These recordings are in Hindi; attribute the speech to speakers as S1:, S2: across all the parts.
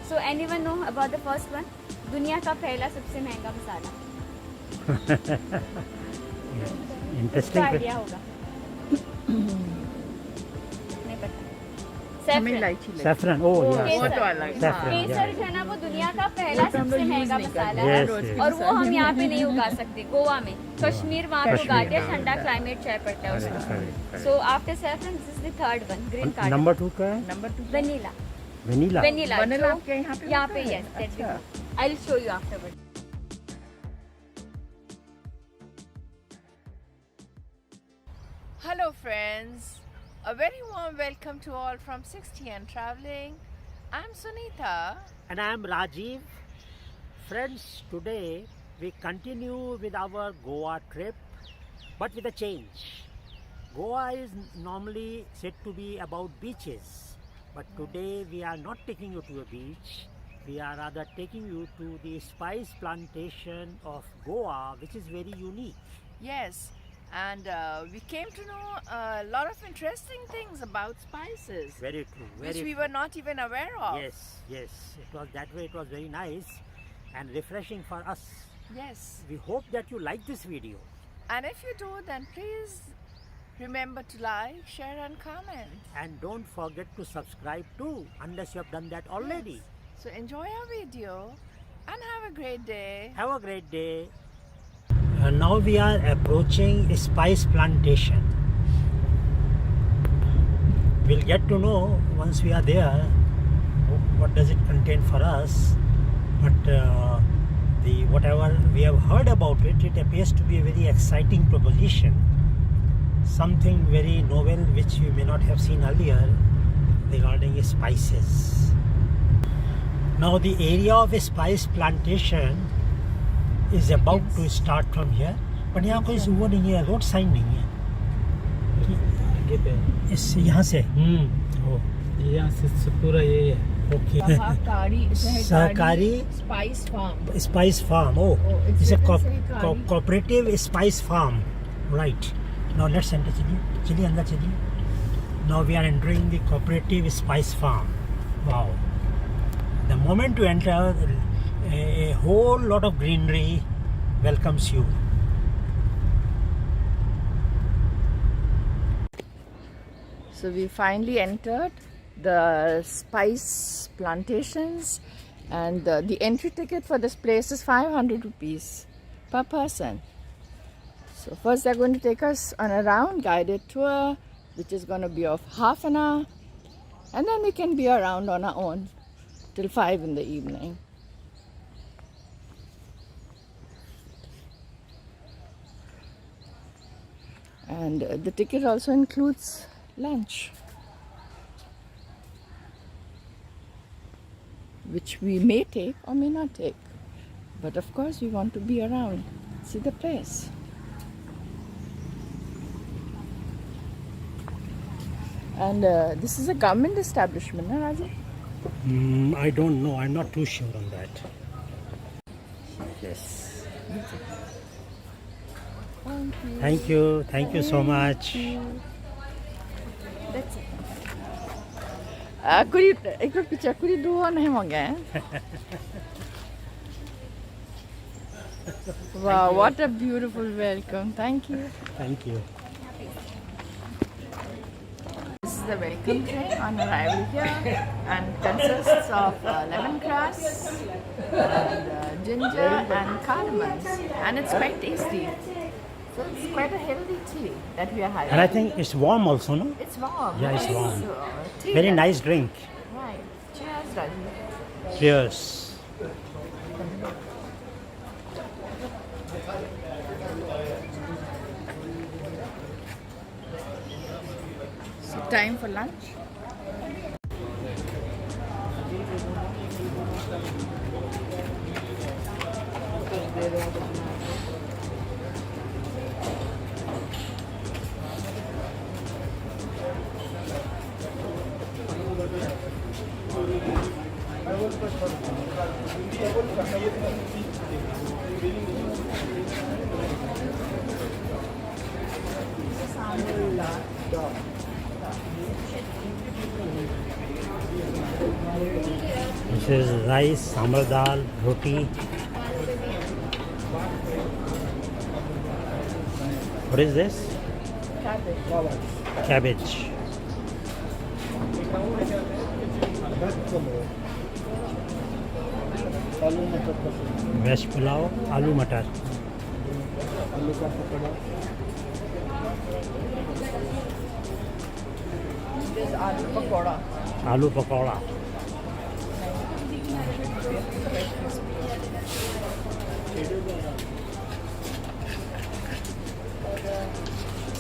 S1: So anyone know about the first one? दुनिया का पहला सबसे महंगा मसाला.
S2: Interesting.
S1: आइडिया होगा. नहीं पता.
S2: Saffron. Oh, yeah.
S1: केसर जो है ना वो दुनिया का पहला सबसे महंगा मसाला है और वो हम यहाँ पे नहीं उगा सकते. गोवा में कश्मीर वहाँ पे उगाते हैं. ठंडा क्लाइमेट चाय पड़ता है उसमें. So after saffron, this is the third one, green cardamom.
S2: Number 2 क्या है?
S1: Vanilla.
S2: Vanilla.
S1: Vanilla आपके यहाँ पे yes, that we have. I'll show you afterward.
S3: Hello friends, a very warm welcome to all from 60 and Traveling. I'm Sunita.
S2: And I am Rajiv. Friends, today we continue with our Goa trip, but with a change. Goa is normally said to be about beaches, but today we are not taking you to a beach. We are rather taking you to the spice plantation of Goa, which is very unique.
S3: Yes, and we came to know a lot of interesting things about spices.
S2: Very true.
S3: Which we were not even aware of.
S2: Yes. It was that way. It was very nice and refreshing for us.
S3: Yes.
S2: We hope that you like this video.
S3: And if you do, then please remember to like, share and comment.
S2: And don't forget to subscribe too, unless you have done that already.
S3: Yes. So enjoy our video and have a great day.
S2: Have a great day. Now we are approaching a spice plantation. We'll get to know once we are there what does it contain for us. But whatever we have heard about it, it appears to be a very exciting proposition. Something very novel which we may not have seen earlier regarding spices. Now the area of a spice plantation is about to start from here. But यहाँ कोई वो नहीं है, रोड साइन नहीं है. इस यहाँ से
S4: यहाँ से पूरा ये
S2: okay.
S3: Sahakari
S2: Spice Farm. Oh, it's a
S3: Sahakari.
S2: cooperative spice farm. Right. Now let's enter. चलिए अंदर चलिए. Now we are entering the cooperative spice farm. Wow. The moment you enter, a whole lot of greenery welcomes you.
S3: So we finally entered the spice plantations, and the entry ticket for this place is 500 rupees per person. So first they're going to take us on a round guided tour, which is going to be of half an hour, and then we can be around on our own till 5 in the evening. And the ticket also includes lunch, which we may take or may not take. But of course we want to be around, see the place. And this is a government establishment, huh, Raji?
S2: I don't know. I'm not too sure on that. Yes.
S3: Thank you.
S2: Thank you so much.
S1: That's it.
S3: एक picture kuri do nahi mange. Wow, what a beautiful welcome. Thank you.
S2: Thank you.
S3: This is the welcome tray on arrival here, and consists of lemongrass and ginger and cardamom, and it's quite tasty. So it's quite a healthy tea that we are having.
S2: And I think it's warm also, no?
S3: It's warm.
S2: Yeah, it's
S3: right?
S2: warm.
S3: So, tea
S2: Very
S3: that-
S2: nice drink.
S3: Right. Cheers, Raji.
S2: Cheers.
S3: So time for lunch.
S2: This is rice, sambar dal, roti. What is this? Cabbage. Veg pulao, aloo matar.
S3: This is aloo pakoda.
S2: Aloo pakoda.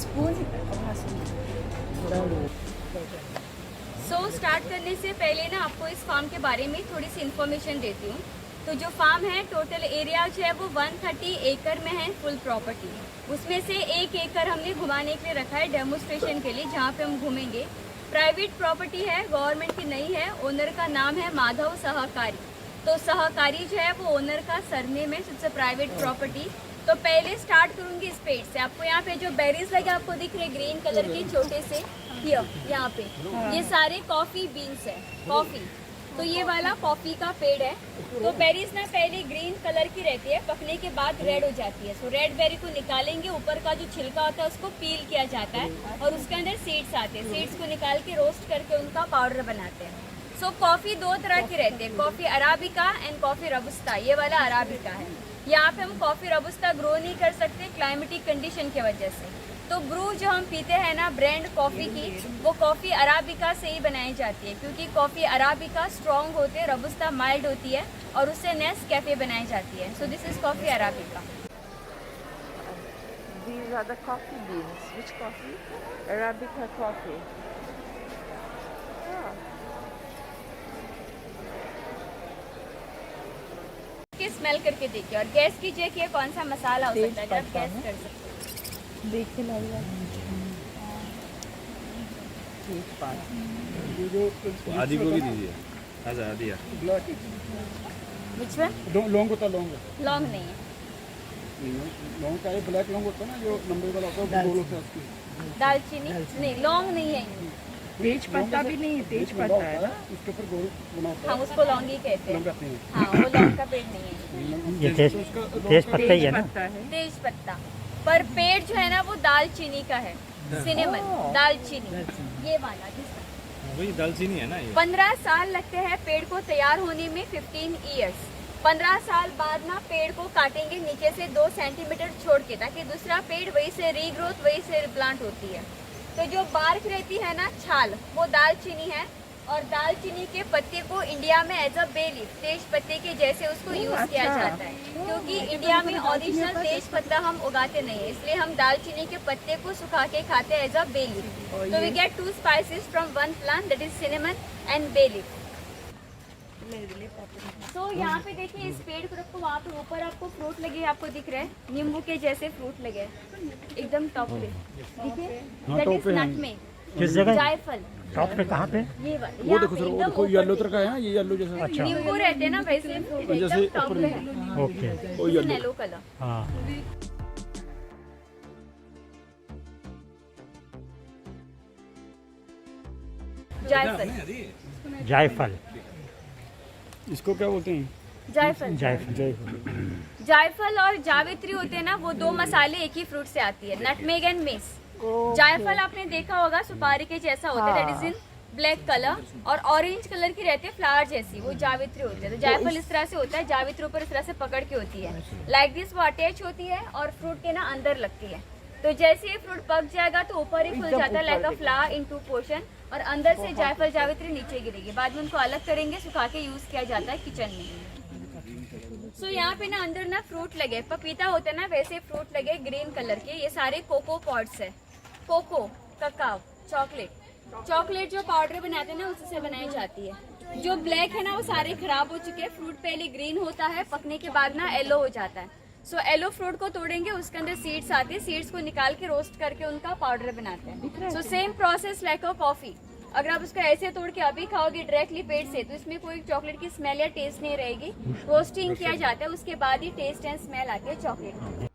S3: Spoon.
S1: So start करने से पहले ना आपको इस फार्म के बारे में थोड़ी सी इन्फॉर्मेशन देती हूँ। तो जो फार्म है टोटल एरिया जो है वो 130 एकड़ में है फुल प्रॉपर्टी। उसमें से 1 एकड़ हमने घुमाने के लिए रखा है डेमोस्ट्रेशन के लिए, जहाँ पे हम घूमेंगे। प्राइवेट प्रॉपर्टी है, गवर्नमेंट की नहीं है। ओनर का नाम है माधव सहकारी। तो सहकारी जो है वो ओनर का सरनेम है, सबसे प्राइवेट प्रॉपर्टी। तो पहले स्टार्ट करूंगी इस पेड़ से। आपको यहाँ पे जो बेरीज लगे आपको दिख रहे ग्रीन कलर के छोटे से, यहाँ पे ये सारे कॉफी बीन्स है, कॉफी। तो ये वाला कॉफी का पेड़ है। तो बेरीज ना पहले ग्रीन कलर की रहती है, पकने के बाद रेड हो जाती है। सो रेड बेरी को निकालेंगे, ऊपर का जो छिलका होता है उसको पील किया जाता है और उसके अंदर सीड्स आते हैं। सीड्स को निकाल के रोस्ट करके उनका पाउडर बनाते हैं। सो कॉफी 2 तरह की रहती है, coffee arabica and coffee robusta. ये वाला अराबिका है। यहाँ पे हम कॉफी रोबस्टा ग्रो नहीं कर सकते क्लाइमेटिक कंडीशन की वजह से। तो ब्रू जो हम पीते हैं ना ब्रांड कॉफ़ी की, वो कॉफ़ी अराबिका से ही बनाई जाती है, क्योंकि कॉफ़ी अराबिका स्ट्रॉन्ग होते हैं, रोबस्टा माइल्ड होती है और उससे नेस्कैफे बनाई जाती है। So this is coffee arabica.
S3: These are the coffee beans. Which coffee? Arabica coffee.
S1: के स्मेल करके देखिए और गैस कीजिए कि ये कौन सा मसाला हो सकता है, अगर आप गैस कर सकते
S3: देख के लग रहा है।
S5: आदि को भी दीजिए। अच्छा आदि है।
S1: Which one?
S5: लौंग होता लौंग
S1: लौंग नहीं है।
S5: लौंग का ये ब्लैक लौंग होता है ना, जो लंबे वाला होता है, वो होता है उसकी।
S1: दालचीनी नहीं, लौंग नहीं है।
S3: तेज पत्ता भी नहीं है, तेज पत्ता है ना।
S5: उसके ऊपर गोल बना होता
S1: हाँ, उसको लौंग ही कहते
S5: लौंग
S1: हैं।
S5: कहते हैं।
S1: हाँ, वो लौंग का पेड़ नहीं है,
S2: ये तेज पत्ता ही है ना।
S1: तेज पत्ता। पर पेड़ जो है ना वो दालचीनी का है, सिनेमन दालचीनी, ये वाला
S5: वही दालचीनी है ना ये।
S1: 15 साल लगते हैं पेड़ को तैयार होने में, 15 ईयर्स। 15 साल बाद ना पेड़ को काटेंगे नीचे से 2 सेंटीमीटर छोड़ के, ताकि दूसरा पेड़ वही से रीग्रोथ, वही से रिप्लांट होती है। तो जो बार्क रहती है ना, छाल, वो दालचीनी है। और दालचीनी के पत्ते को इंडिया में एज अ बे लीफ, तेज पत्ते के जैसे उसको यूज किया जाता है, क्योंकि इंडिया में ओरिजिनल तेज पत्ता हम उगाते नहीं है, इसलिए हम दालचीनी के पत्ते को सुखा के खाते हैं as a bay leaf. So we get 2 spices from 1 plant, that is cinnamon and bay leaf. तो यहाँ पे देखिए इस पेड़ को रखो, वहाँ पे ऊपर आपको फ्रूट लगे, आपको दिख रहे हैं नींबू के जैसे फ्रूट लगे एकदम टॉप पे, देखिए दैट इज नटमेग,
S2: किस जगह?
S1: जायफल।
S2: टॉप पे कहाँ पे?
S1: ये वाला
S5: वो देखो सर, वो देखो येलो तरह का है, ये येलो जैसा।
S2: अच्छा।
S1: नींबू रहते हैं ना वैसे फ्रूट एकदम टॉप पे है,
S2: ओके।
S5: वो येलो।
S1: Yellow colour.
S2: हाँ।
S1: जायफल।
S2: जायफल।
S5: इसको क्या बोलते हैं?
S1: जायफल।
S2: जायफल।
S1: जायफल और जावित्री होते हैं ना, वो 2 मसाले एक ही फ्रूट से आती है, नटमेग एंड मेस। जायफल आपने देखा होगा सुपारी के जैसा होता है, that is in black colour, और ऑरेंज कलर की रहती है फ्लावर जैसी, वो जावित्री होती है। तो जायफल इस तरह से होता है, जावित्री ऊपर इस तरह से पकड़ के होती है, लाइक दिस वो अटैच होती है और फ्रूट के ना अंदर लगती है। तो जैसे ये फ्रूट पक जाएगा तो ऊपर ही खुल जाता है like a flower in 2 portion, और अंदर से जायफल जावित्री नीचे गिरेगी। बाद में उनको अलग करेंगे, सुखा के यूज किया जाता है किचन में। सो यहाँ पे ना अंदर ना फ्रूट लगे, पपीता होता है ना वैसे फ्रूट लगे ग्रीन कलर के। ये सारे कोको पॉड्स है, कोको, ककाओ, चॉकलेट जो पाउडर बनाते हैं ना उससे बनाई जाती है। जो ब्लैक है ना वो सारे खराब हो चुके हैं। फ्रूट पहले ग्रीन होता है, पकने के बाद ना येलो हो जाता है। सो येलो फ्रूट को तोड़ेंगे, उसके अंदर सीड्स आते हैं, सीड्स को निकाल के रोस्ट करके उनका पाउडर बनाते हैं। So same process like a coffee. अगर आप उसको ऐसे तोड़ के अभी खाओगे डायरेक्टली पेट से, तो इसमें कोई चॉकलेट की स्मेल या टेस्ट नहीं रहेगी। रोस्टिंग किया जाता है, उसके बाद ही टेस्ट एंड स्मेल आती है चॉकलेट की।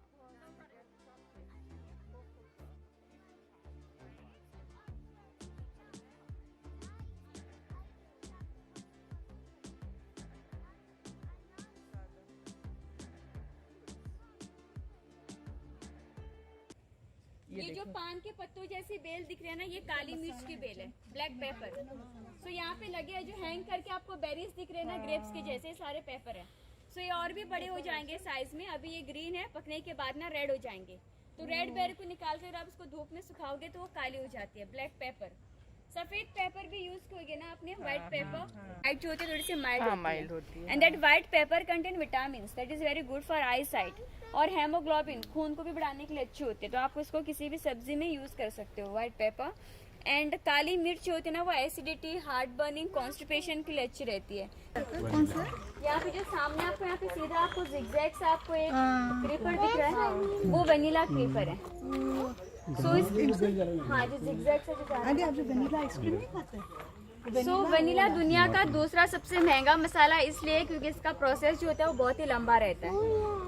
S1: ये जो पान के पत्तों जैसी बेल दिख रही है ना, ये काली मिर्च की बेल है, ब्लैक पेपर। सो यहाँ पे लगे है जो हैंग करके आपको बेरीज दिख रहे हैं ना, ग्रेप्स के जैसे सारे पेपर है। सो ये और भी बड़े हो जाएंगे साइज में। अभी ये ग्रीन है, पकने के बाद ना रेड हो जाएंगे। तो रेड बेर को निकाल कर आप उसको धूप में सुखाओगे तो वो काली हो जाती है, ब्लैक पेपर। सफेद पेपर भी यूज करोगे ना आपने, व्हाइट पेपर। व्हाइट जो होती है थोड़ी सी माइल्ड होती है। And that white paper contain vitamin that is very good for I site. और हेमोग्लोबिन, खून को भी बढ़ाने के लिए अच्छी होती है। तो आप इसको किसी भी सब्जी में यूज कर सकते हो, व्हाइट पेपर। एंड काली मिर्च होती है ना, वो एसिडिटी, हार्ट बर्निंग, कॉन्स्टिपेशन के लिए अच्छी रहती है।
S6: कौन सा?
S1: यहाँ पे जो सामने आपको यहाँ पे सीधा आपको जिगजैग से आपको एक क्रीपर दिख रहा है, वो वनीला क्रीपर है। सो इस हाँ जो जिगजैग से जो
S6: अरे आप जो वनीला आइसक्रीम नहीं खाते?
S1: सो वनीला दुनिया का दूसरा सबसे महंगा मसाला इसलिए क्योंकि इसका प्रोसेस जो होता है वो बहुत ही लंबा रहता है।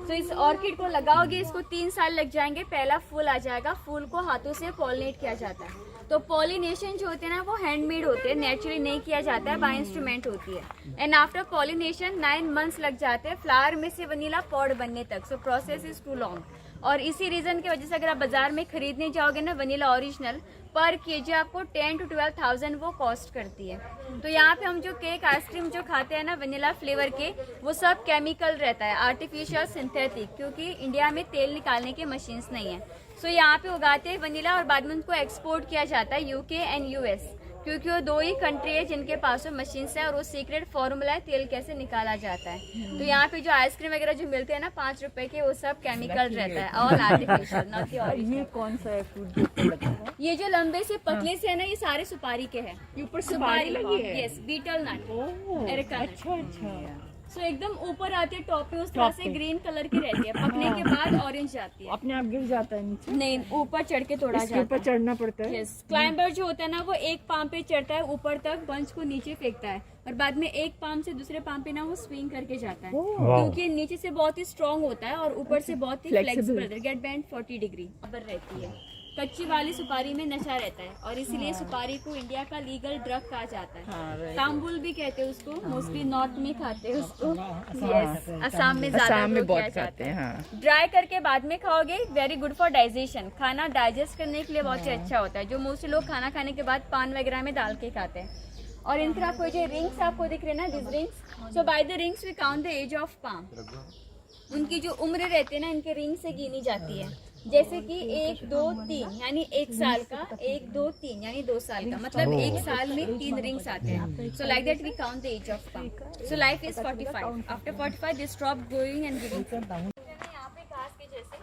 S1: सो इस ऑर्किड को लगाओगे, इसको 3 साल लग जाएंगे, पहला फूल आ जाएगा। फूल को हाथों से पॉलिनेट किया जाता है। तो पॉलिनेशन जो होते हैं ना वो हैंडमेड होते हैं, नेचुरली नहीं किया जाता है, बाय इंस्ट्रूमेंट होती है। एंड आफ्टर पॉलिनेशन 9 मंथ्स लग जाते हैं फ्लावर में से वनीला पॉड बनने तक। So process is too long. और इसी रीजन की वजह से अगर आप बाजार में खरीदने जाओगे ना वनीला ओरिजिनल, पर केजी आपको 10 to 12,000 वो कॉस्ट करती है। तो यहाँ पे हम जो केक आइसक्रीम जो खाते हैं ना वनीला फ्लेवर के, वो सब केमिकल रहता है, आर्टिफिशियल, सिंथेटिक, क्योंकि इंडिया में तेल निकालने की मशीन्स नहीं है। सो यहाँ पे उगाते हैं वनीला और बाद में उनको एक्सपोर्ट किया जाता है यूके एंड यूएस, क्योंकि वो 2 ही कंट्री है जिनके पास वो मशीन्स है और वो सीक्रेट फॉर्मूला है तेल कैसे निकाला जाता है। तो यहाँ पे जो आइसक्रीम वगैरह जो मिलते हैं ना 5 रुपए के, वो सब केमिकल रहता है, all artificial, not the original.
S3: ये कौन सा है फ्रूट?
S1: ये जो लंबे से पतले से है ना, ये सारे सुपारी के हैं।
S3: ऊपर सुपारी लगी है?
S1: यस, बीटल नट, एरिका नट।
S3: अच्छा।
S1: सो एकदम ऊपर आती है टॉप पे, उस तरह से ग्रीन कलर की रहती है, पकने के बाद ऑरेंज जाती है।
S3: अपने आप गिर जाता है नीचे?
S1: नहीं, ऊपर चढ़ के तोड़ा
S3: इसके
S1: जाता
S3: ऊपर
S1: है।
S3: चढ़ना पड़ता है।
S1: यस, क्लाइंबर जो होता है ना वो एक पाम पे चढ़ता है ऊपर तक, बंच को नीचे फेंकता है और बाद में एक पाम से दूसरे पाम पे ना वो स्विंग करके जाता है, क्योंकि नीचे से बहुत ही स्ट्रॉन्ग होता है और ऊपर से बहुत ही फ्लेक्सिबल। गेट बैंड 40 डिग्री बराबर रहती है। कच्ची वाली सुपारी में नशा रहता है और इसीलिए सुपारी को इंडिया का लीगल ड्रग कहा जाता है। तांबुल भी कहते हैं उसको, मोस्टली नॉर्थ में खाते हैं उसको। यस, असम में ज्यादा लोग किया जाता है। ड्राई करके बाद में खाओगे, वेरी गुड फॉर डाइजेशन। खाना डाइजेस्ट करने के लिए बहुत ही अच्छा होता है, जो मोस्टली लोग खाना खाने के बाद पान वगैरह में डाल के खाते हैं। और इन तरह आपको जो रिंग्स आपको दिख रहे हैं ना, this rings, so by the rings we count the age of palm. उनकी जो उम्र रहती है ना, इनके रिंग से गिनी जाती है। जैसे कि 1, 2, 3 यानी 1 साल का, 1, 2, 3 यानी 2 साल का, मतलब 1 साल में 3 रिंग्स आते हैं। So like that we count the age of palm. So life is 45। After 45 they stop growing and giving. यहाँ पे घास के जैसे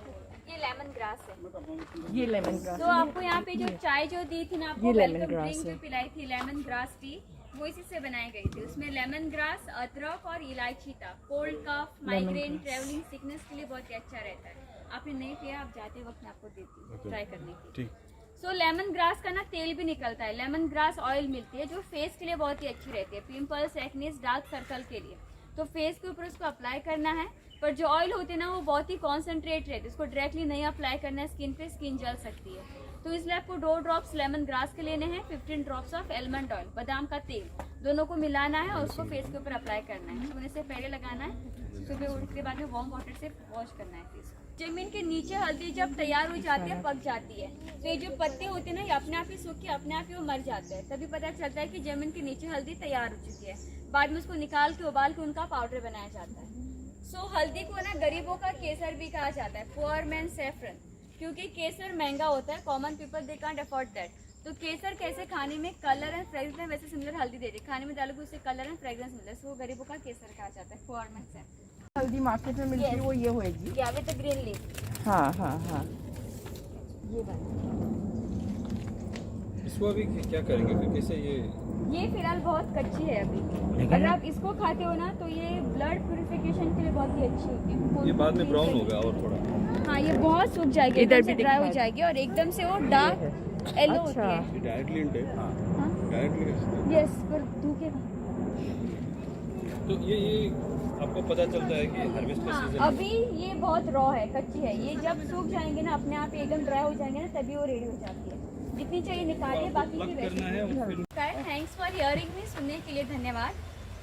S1: ये लेमन ग्रास है।
S3: ये लेमन ग्रास।
S1: तो आपको यहाँ पे जो चाय जो दी थी ना, आपको वेलकम ड्रिंक जो पिलाई थी, लेमन ग्रास टी, वो इसी से बनाई गई थी। उसमें लेमन ग्रास, अदरक और इलायची था। Cold cough, migraine, travelling sickness के लिए बहुत ही अच्छा रहता है। आपने नहीं पिया, आप जाते वक्त मैं आपको देती हूँ ट्राई करने की। सो लेमन ग्रास का ना तेल भी निकलता है, लेमन ग्रास ऑयल मिलती है जो फेस के लिए बहुत ही अच्छी रहती है, पिंपल्स, एक्नेस, डार्क सर्कल के लिए। तो फेस के ऊपर उसको अप्लाई करना है, पर जो ऑयल होते हैं ना वो बहुत ही कॉन्सेंट्रेट रहते हैं, उसको डायरेक्टली नहीं अप्लाई करना है स्किन पे, स्किन जल सकती है। तो इसलिए आपको 2 ड्रॉप्स लेमन ग्रास के लेने हैं, 15 ड्रॉप्स ऑफ आलमंड ऑयल, बादाम का तेल, दोनों को मिलाना है और उसको फेस के ऊपर अप्लाई करना है। सोने से पहले लगाना है, सुबह उठने के बाद में वार्म वाटर से वॉश करना है फेस को। जमीन के नीचे हल्दी जब तैयार हो जाती है, पक जाती है, तो ये जो पत्ते होते हैं ना, ये अपने आप ही सूख के अपने आप ही वो मर जाते हैं। तभी पता चलता है कि जमीन के नीचे हल्दी तैयार हो चुकी है। बाद में उसको निकाल के उबाल के उनका पाउडर बनाया जाता है। सो हल्दी को ना गरीबों का केसर भी कहा जाता है, पुअर मैन सैफरन, क्योंकि केसर महंगा होता है, common people they can't afford that. तो केसर कैसे खाने में कलर एंड फ्रेग्रेंस, वैसे सिमिलर हल्दी दे दी, खाने में डालोगे उससे कलर एंड फ्रेग्रेंस मिलता है। सो गरीबों का केसर कहा जाता है, पुअर मैन सैफरन।
S3: हल्दी मार्केट में मिलती है, वो ये होएगी।
S1: या विद ग्रीन लीफ।
S3: हाँ हाँ हाँ।
S1: ये वाला।
S5: इसको अभी क्या करेंगे फिर, कैसे
S1: ये फिलहाल बहुत कच्ची है अभी। अगर आप इसको खाते हो ना तो ये ब्लड प्यूरिफिकेशन के लिए बहुत ही अच्छी होती है।
S5: ये बाद में ब्राउन होगा और थोड़ा,
S1: हाँ ये बहुत सूख जाएगी,
S3: इधर
S1: एकदम से
S3: भी
S1: ड्राई हो
S3: दिखा।
S1: जाएगी और एकदम से वो डार्क येलो होती है।
S5: ये डायरेक्टली इनटेक, डायरेक्टली।
S1: यस, पर धूके।
S5: तो ये आपको पता चलता है कि हार्वेस्ट का सीजन।
S1: अभी ये बहुत रॉ है, कच्ची है। ये जब सूख जाएंगे ना, अपने आप एकदम ड्राई हो जाएंगे ना, तभी वो रेडी हो जाती है। जितनी चाहिए निकालिए, बाकी की
S5: करना है और फिर
S1: थैंक्स फॉर हियरिंग मी, सुनने के लिए धन्यवाद।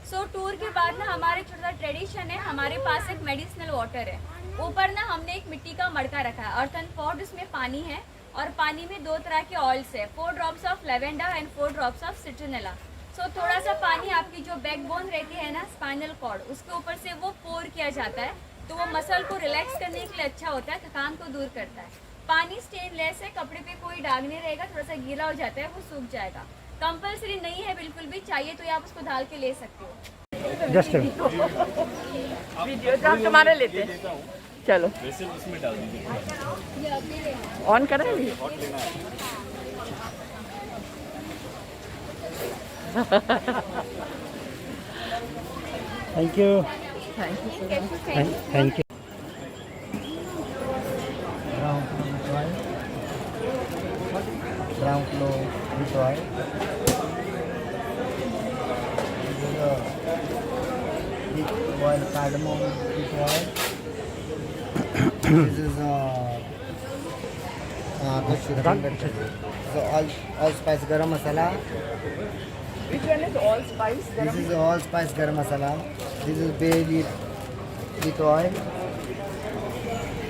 S1: सो टूर के बाद ना हमारे छोटा ट्रेडिशन है, हमारे पास एक मेडिसिनल वाटर है। ऊपर ना हमने एक मिट्टी का मटका रखा है, अर्थन पॉट, उसमें पानी है और पानी में 2 तरह के ऑयल्स है, 4 drops of lavender and 4 drops of citronella. So थोड़ा सा पानी आपकी जो बैकबोन रहती है ना, स्पाइनल कॉर्ड, उसके ऊपर से वो पोर किया जाता है, तो वो मसल को रिलैक्स करने के लिए अच्छा होता है, थकान को दूर करता है। पानी स्टेनलेस है, कपड़े पे कोई दाग नहीं रहेगा, थोड़ा सा गीला हो जाता है, वो सूख जाएगा। कंपलसरी नहीं है बिल्कुल भी, चाहिए तो आप उसको डाल के ले सकते हो।
S2: जस्ट
S3: वीडियो जो हम तुम्हारे लेते हैं। चलो
S5: उसमें डाल दीजिए।
S3: ऑन करें अभी?
S2: Thank you
S3: thank you so much.
S2: Thank you.
S7: ground floor with oil. This is boiled cardamom with oil. This is so all spice garam masala.
S3: Which one is all spice?
S7: This is allspice garam masala. This is bay leaf with oil.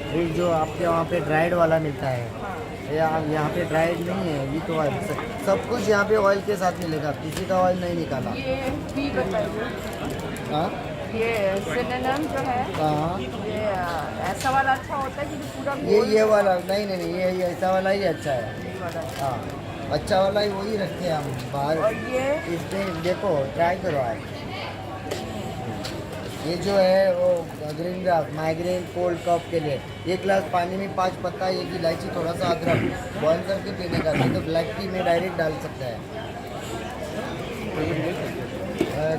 S7: ये जो आपके वहाँ पे ड्राइड वाला मिलता है, यहाँ पे ड्राइड नहीं है, ये तो ऑयल सब कुछ यहाँ पे ऑयल के साथ मिलेगा, किसी का ऑयल नहीं निकाला।
S3: ये भी बताइए।
S7: हाँ
S3: ये सिनेनम जो है,
S7: हाँ
S3: ये ऐसा वाला अच्छा होता है कि पूरा
S7: ये वाला नहीं ये ऐसा वाला ही अच्छा है।
S3: ये वाला।
S7: हाँ अच्छा वाला ही वही रखते हैं हम बाहर।
S3: और ये
S7: इसमें देखो ट्राई करो आप। ये जो है वो green grass migraine cold cough के लिए, 1 गिलास पानी में 5 पत्ता, 1 इलायची, थोड़ा सा अदरक बॉईल करके पीने का। नहीं तो ब्लैक टी में डायरेक्ट डाल सकता है।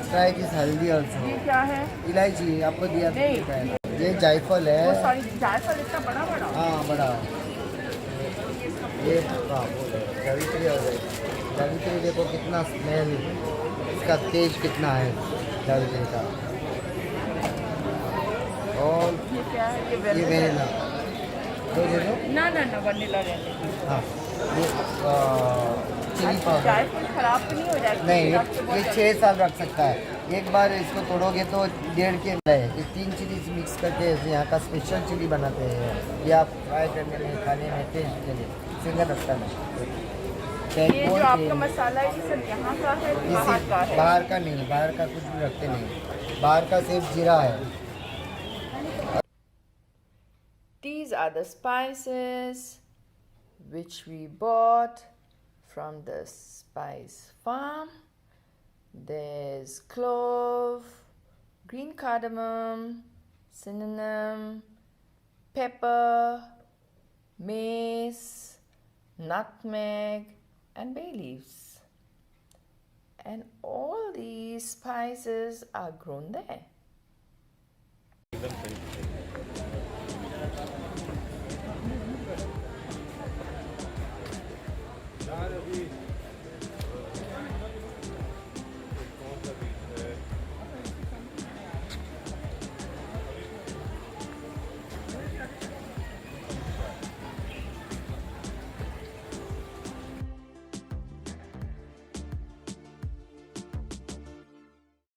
S7: ट्राई दिस हल्दी ऑल्सो।
S3: ये क्या है?
S7: इलायची आपको दिया
S3: नहीं।
S7: है। ये जायफल है।
S3: वो सॉरी जायफल इतना बड़ा बड़ा।
S7: हाँ बड़ा। ये हाँ जावित्री हो गई। जावित्री देखो कितना स्मेल, इसका तेज कितना है जावित्री का। और
S3: ये क्या है? ये
S7: ये वेनिला दो दे दो।
S3: ना वनीला रहने दो।
S7: हाँ ये चिली पाउडर।
S3: जायफल खराब तो नहीं हो जाएगा?
S7: नहीं ये 6 साल रख सकता है। एक बार इसको तोड़ोगे तो 1.5 के है। ये 3 चिली मिक्स करके यहाँ का स्पेशल चिली बनाते हैं। ये आप फ्राई करने में, खाने में, टेस्ट के लिए सिंगल रखता है।
S3: ये जो आपका मसाला है ये सब यहाँ का है, बाहर का है?
S7: बाहर का नहीं, बाहर का कुछ भी रखते नहीं। बाहर का सिर्फ जीरा है।
S3: These are the spices which we bought from the spice farm. There's clove, green cardamom, cinnamon, pepper, mace, nutmeg, and bay leaves. And all these spices are grown there.